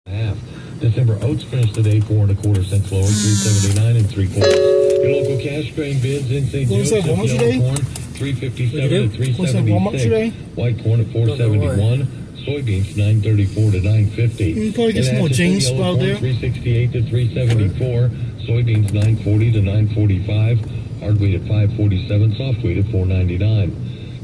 half. December oats finished today 4 1/4 cents lower, 3.79 3/4. Your local cash grain bids in St. Joseph, yellow corn 3.57 to 3.76. White corn at 4.71. Soybeans 9.34 to 9.50. You probably get some more Jane Sprout there. 3.68 to 3.74. Soybeans 9.40 to 9.45. Hard wheat at 5.47. Soft wheat at 4.99.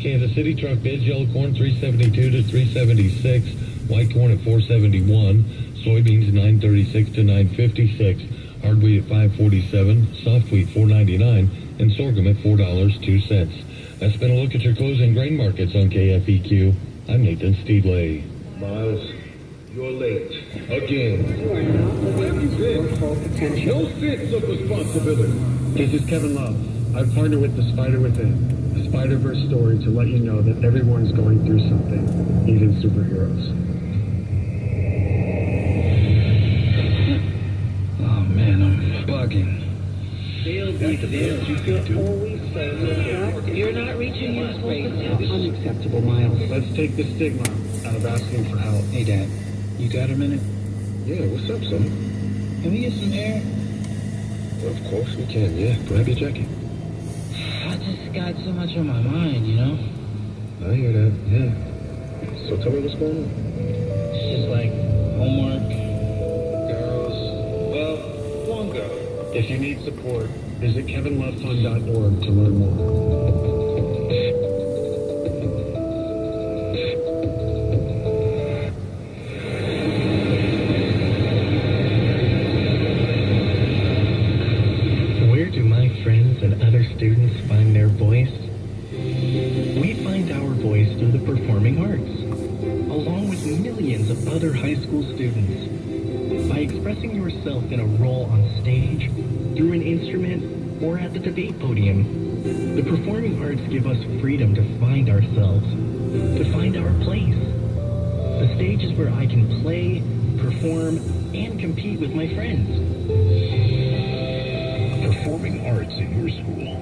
Kansas City truck bids, yellow corn 3.72 to 3.76. White corn at 4.71. Soybeans 9.36 to 9.56. Hard wheat at 5.47. Soft wheat 4.99. And sorghum at $4.02. That's been a look at your closing grain markets on KFEQ. I'm Nathan Steedley. Miles, you're late. Again. Where have you been? No sense of responsibility. This is Kevin Love. I've partnered with The Spider Within, a Spider-Verse story to let you know that everyone's going through something, even superheroes. Oh man, I'm bugging. You're not reaching your full potential. Unacceptable, Miles. Let's take the stigma out of asking for help. Hey, Dad, you got a minute? Yeah, what's up, son? Can we get some air? Well, of course we can, yeah. Grab your jacket. I just got so much on my mind, you know? I hear that, yeah. So tell me what's going on. It's just like homework, girls, well, one girl. If you need support, visit kevinlovefund.org to learn more. Where do my friends and other students find their voice? We find our voice through the performing arts, along with millions of other high school students. By expressing yourself in a role on stage, through an instrument, or at the debate podium, the performing arts give us freedom to find ourselves, to find our place. The stage is where I can play, perform, and compete with my friends. Performing arts at your school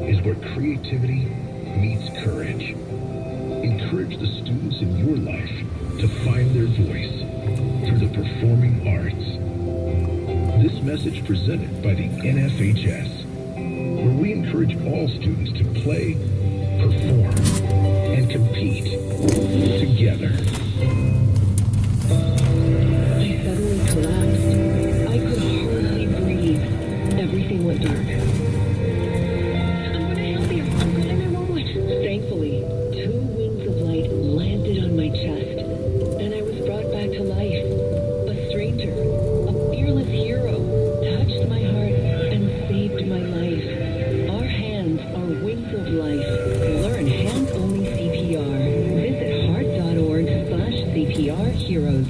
is where creativity meets courage. Encourage the students in your life to find their voice through the performing arts. This message presented by the NFHS, where we encourage all students to play, perform, and compete together. I suddenly collapsed. I could hardly breathe. Everything went dark. I'm gonna help you. I'm gonna 911. Thankfully, 2 wings of light landed on my chest, and I was brought back to life. A stranger, a fearless hero, touched my heart and saved my life. Our hands are wings of life. Learn hands-only CPR. Visit heart.org/CPR heroes.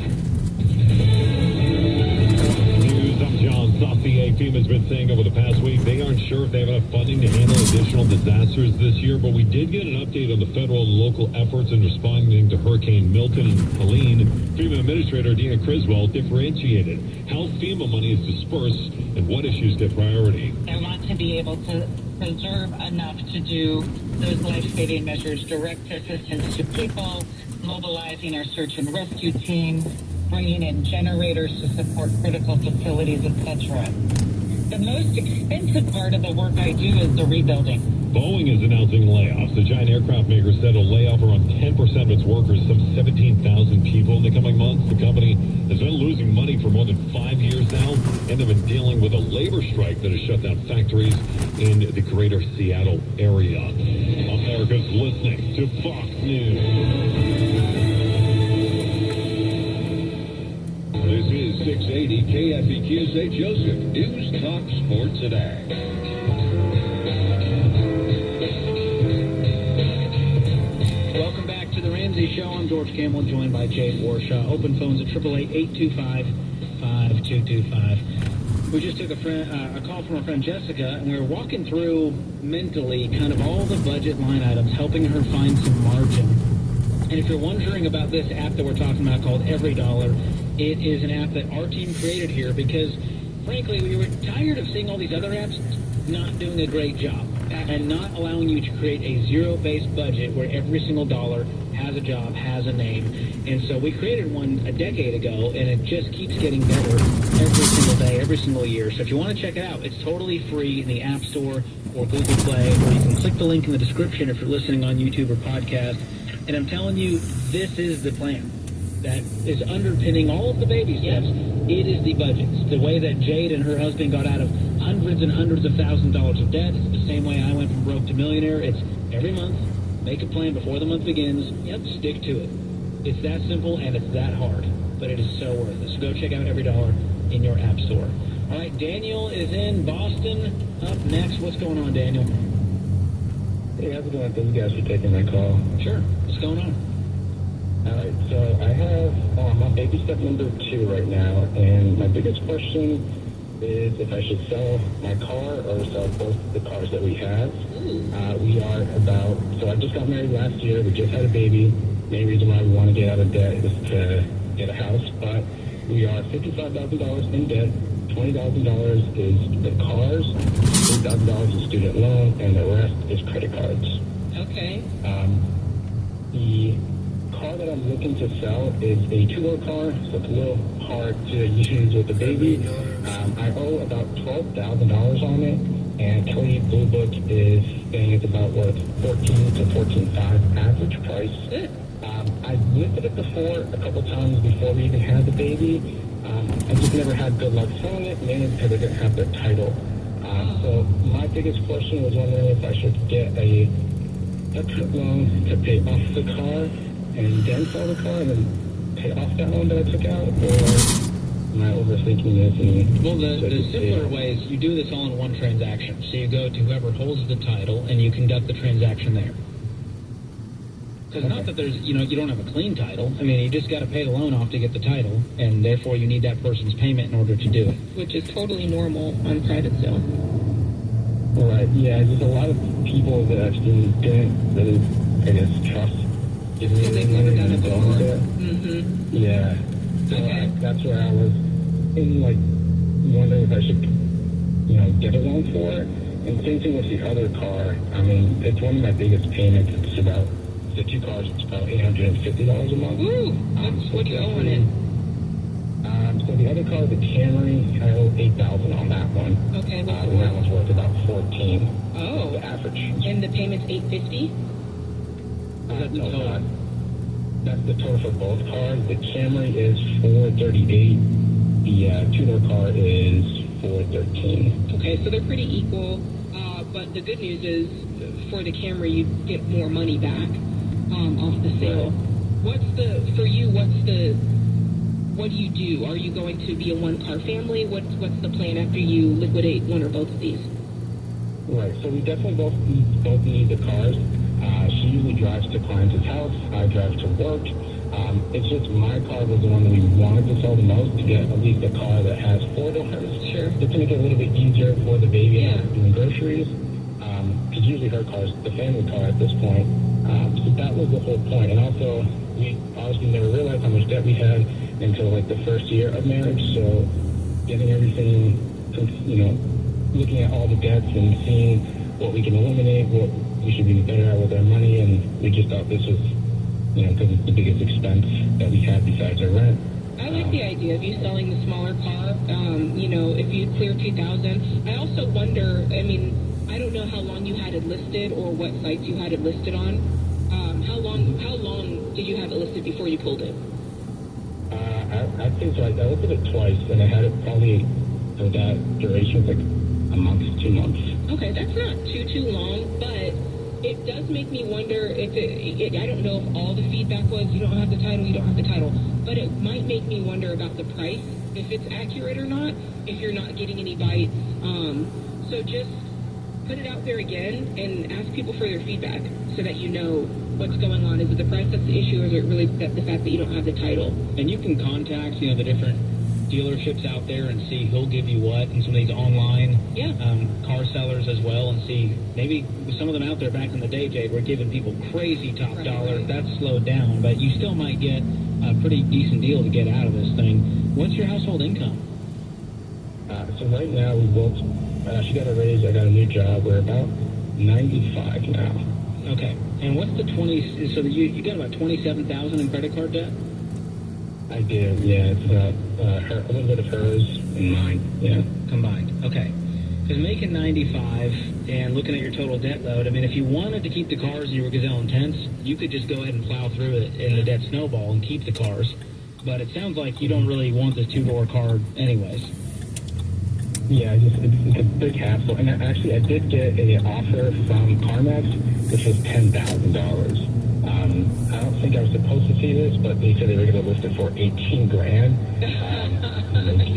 News, I'm John Saucier. FEMA's been saying over the past week they aren't sure if they have enough funding to handle additional disasters this year, but we did get an update on the federal and local efforts in responding to Hurricane Milton and Helene. FEMA Administrator Dina Criswell differentiated how FEMA money is dispersed and what issues get priority. I want to be able to preserve enough to do those life-saving measures, direct assistance to people, mobilizing our search and rescue team, bringing in generators to support critical facilities, etc. The most expensive part of the work I do is the rebuilding. Boeing is announcing layoffs. The giant aircraft maker said it'll lay off around 10% of its workers, some 17,000 people in the coming months. The company has been losing money for more than 5 years now, and they've been dealing with a labor strike that has shut down factories in the greater Seattle area. America's listening to Fox News. This is 680 KFEQ St. Joseph. News Talk Sport today. Welcome back to the Ramsey Show. I'm George Campbell, joined by Jay Warshaw. Open phones at 888-825-5225. We just took a call from our friend Jessica, and we were walking through mentally kind of all the budget line items, helping her find some margin. And if you're wondering about this app that we're talking about called Every Dollar, it is an app that our team created here because, frankly, we were tired of seeing all these other apps not doing a great job. and not allowing you to create a zero-based budget where every single dollar has a job, has a name. And so we created one a decade ago, and it just keeps getting better every single day, every single year. So if you want to check it out, it's totally free in the App Store or Google Play, or you can click the link in the description if you're listening on YouTube or podcast. And I'm telling you, this is the plan that is underpinning all of the baby steps. It is the budgets. The way that Jade and her husband got out of hundreds and hundreds of thousands of dollars of debt. It's the same way I went from broke to millionaire. It's every month, make a plan before the month begins. Stick to it. It's that simple and it's that hard, but it is so worth it. So go check out Every Dollar in your app store. All right, Daniel is in Boston. Up next, what's going on, Daniel? Hey, how's it going? Thank you guys for taking my call. Sure. What's going on? All right, so I have I'm on baby step number 2 right now, and my biggest question is if I should sell my car or sell both the cars that we have. So I just got married last year. We just had a baby. Main reason why we want to get out of debt is to get a house, but we are $55,000 in debt. $20,000 is the cars, $3,000 is student loan, and the rest is credit cards. Okay. The car that I'm looking to sell is a 2-door car, so it's a little hard to use with the baby. I owe about $12,000 on it, and Kelly Blue Book is saying it's about worth $14,000 to $14,500 average price. I've listed it before a couple times before we even had the baby. I just never had good luck selling it, mainly because I didn't have the title. So my biggest question was wondering if I should get a cut loan to pay off the car and then sell the car and then pay off that loan that I took out, or am I overthinking this? Well, the simpler way is you do this all in one transaction. So you go to whoever holds the title and you conduct the transaction there. Because not that there's, you don't have a clean title. I mean, you just got to pay the loan off to get the title, and therefore you need that person's payment in order to do it. Which is totally normal on private sale. Right, yeah, there's a lot of people that I've seen didn't really, I guess, trust giving me the money and going to it. Mm-hmm. Yeah. So Okay. that's where I was in, wondering if I should, get a loan for it. And same thing with the other car. I mean, it's one of my biggest payments. It's about, the 2 cars, it's about $850 a month. Woo! That's what you owe on it. So the other car, the Camry, I owe $8,000 on that one. Okay, And what's that one's worth about $14,000. Oh. The average. And the payment's $850? No, that's the total for both cars. The Camry is $438. The 2-door car is $413. Okay, so they're pretty equal. But the good news is, for the Camry, you get more money back off the sale. What do you do? Are you going to be a 1-car family? What's the plan after you liquidate one or both of these? Right, so we definitely both need the cars. She usually drives to clients' house. I drive to work. It's just my car was the one that we wanted to sell the most, to get at least a car that has 4 doors. Sure. Just to make it a little bit easier for the baby Yeah. doing groceries. Because usually her car is the family car at this point. So that was the whole point. And also, we obviously never realized how much debt we had until the first year of marriage. So getting everything, looking at all the debts and seeing what we can eliminate, what we should be better at with our money, and we just thought this was, because it's the biggest expense that we have besides our rent. I like the idea of you selling the smaller car. If you clear 2,000. I also wonder, I don't know how long you had it listed or what sites you had it listed on. How long did you have it listed before you pulled it? I think so. I looked at it twice, and I had it probably for that duration of a month, 2 months. Okay, that's not too long, but it does make me wonder if I don't know if all the feedback was you don't have the title, but it might make me wonder about the price, if it's accurate or not, if you're not getting any bites. So just put it out there again and ask people for their feedback so that you know what's going on. Is it the price that's the issue, or is it really the fact that you don't have the title? And you can contact, the different dealerships out there and see who'll give you what, and some of these online car sellers as well, and see maybe some of them out there back in the day, Jade, were giving people crazy top dollar. That's slowed down, but you still might get a pretty decent deal to get out of this thing. What's your household income? So right now we both, she got a raise, I got a new job. We're about 95 now. Okay. And what's the 20? So you got about 27,000 in credit card debt? I did, yeah. It's about a little bit of hers and mine, yeah. Combined. Okay. Because making 95 and looking at your total debt load, I mean, if you wanted to keep the cars and you were gazelle intense, you could just go ahead and plow through it in the debt snowball and keep the cars. But it sounds like you don't really want this two-door car anyways. Yeah, it's a big hassle. And actually, I did get an offer from CarMax, which was $10,000. I don't think I was supposed to see this, but they said they were going to list it for $18,000.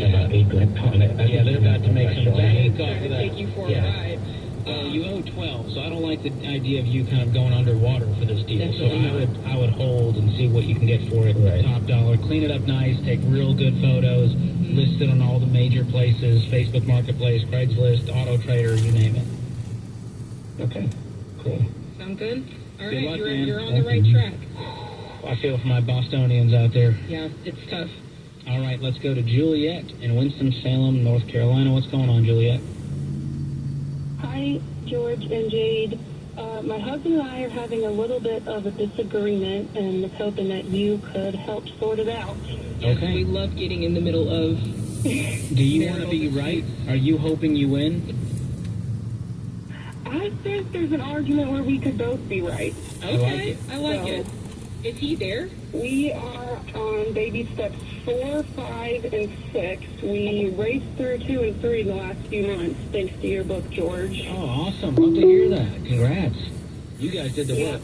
About $8,000 on it. Yeah, they're about to make some bank off of that. Take you for a ride. You owe 12, so I don't like the idea of you kind of going underwater for this deal. Definitely. So I would hold and see what you can get for it. Right. Top dollar. Clean it up nice. Take real good photos. List it on all the major places: Facebook Marketplace, Craigslist, Auto Trader, you name it. Okay, cool. Sound good? All Good right, luck, you're man. on the right track. I feel for my Bostonians out there. Yeah, it's tough. All right, let's go to Juliet in Winston-Salem, North Carolina. What's going on, Juliet? Hi, George and Jade. My husband and I are having a little bit of a disagreement and was hoping that you could help sort it out. Okay. We love getting in the middle of... Do you want to be right? Are you hoping you win? I think there's an argument where we could both be right. Okay, I like So, it. Is he there? We are on baby steps 4, 5, and 6. We raced through 2 and 3 in the last few months, thanks to your book, George. Oh, awesome. Love to hear that. Congrats. You guys did the work.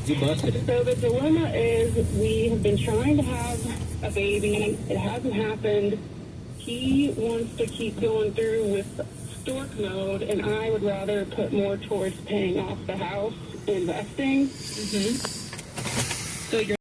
You busted it. So the dilemma is we have been trying to have a baby. It hasn't happened. He wants to keep going through with stork mode, and I would rather put more towards paying off the house, investing. Mm-hmm. So you're